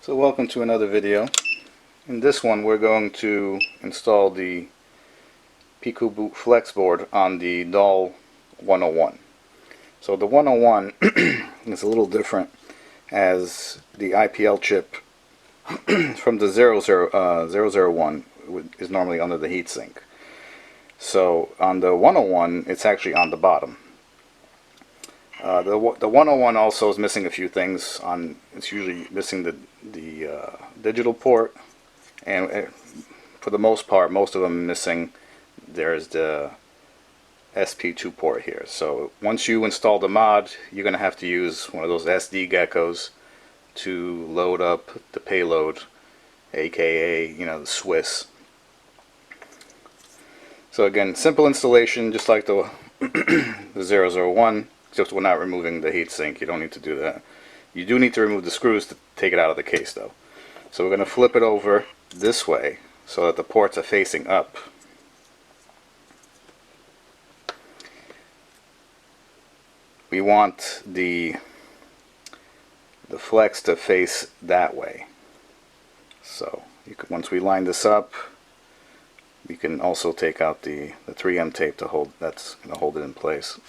So welcome to another video. In this one we're going to install the PicoBoot Flex board on the DOL-101. So the 101 is a little different, as the IPL chip from the 001 is normally under the heatsink. So on the 101 it's actually on the bottom. The 101 also is missing a few things. It's usually missing the digital port, and for the most part, most of them missing. There's the SP2 port here. So once you install the mod, you're going to have to use one of those SD geckos to load up the payload, aka the Swiss. So again, simple installation, just like the the 001. Except we're not removing the heatsink. You don't need to do that. You do need to remove the screws to take it out of the case though. So we're going to flip it over this way so that the ports are facing up. We want the flex to face that way. So once we line this up, we can also take out the 3M tape to hold, that's going to hold it in place.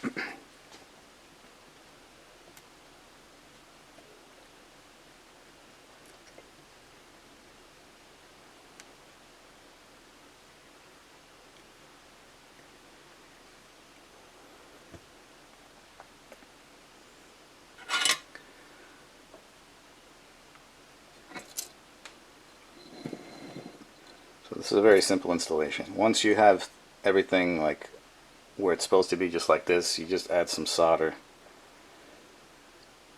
So this is a very simple installation. Once you have everything like where it's supposed to be, just like this, you just add some solder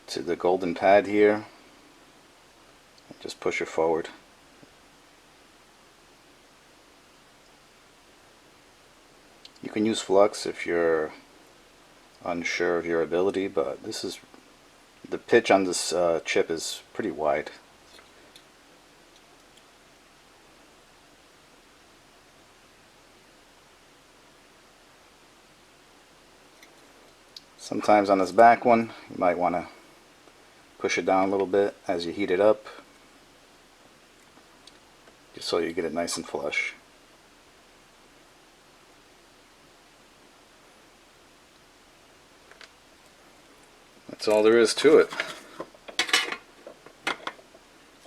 to the golden pad here and just push it forward. You can use flux if you're unsure of your ability, but the pitch on this chip is pretty wide. Sometimes on this back one, you might want to push it down a little bit as you heat it up, just so you get it nice and flush. That's all there is to it.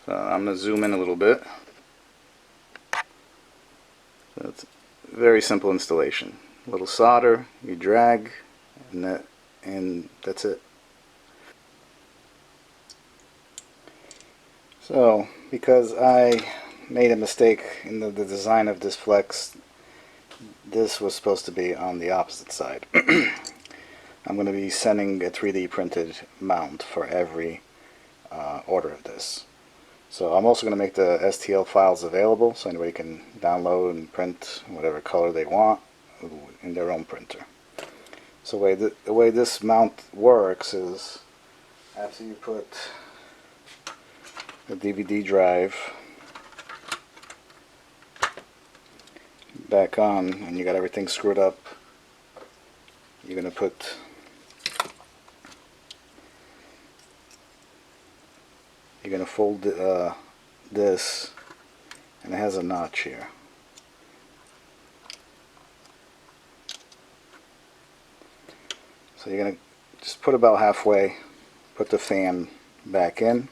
So I'm going to zoom in a little bit. So it's a very simple installation. A little solder, you drag, and that's it. So because I made a mistake in the design of this flex, this was supposed to be on the opposite side. I'm going to be sending a 3D printed mount for every order of this. So I'm also going to make the STL files available so anybody can download and print whatever color they want in their own printer. So the way this mount works is, after you put the DVD drive back on and you got everything screwed up, you're going to fold this, and it has a notch here. So you're going to just put about halfway, put the fan back in.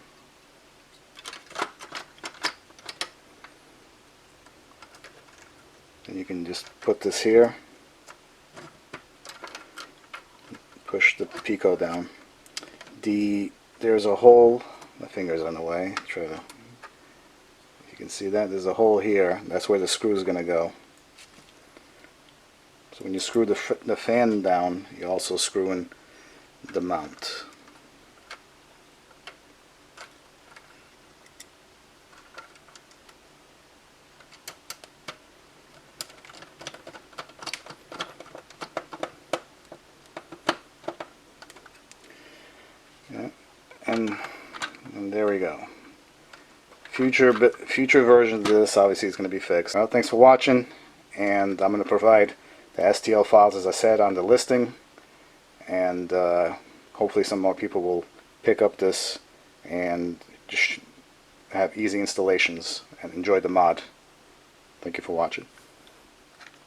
And you can just put this here, push the Pico down. There's a hole, my finger's on the way, if you can see that, there's a hole here, that's where the screw is going to go. So when you screw the fan down, you also screw in the mount. Yeah. And there we go. Future versions of this obviously is going to be fixed. Well, thanks for watching, and I'm going to provide the STL files, as I said, on the listing, and hopefully some more people will pick up this and just have easy installations and enjoy the mod. Thank you for watching.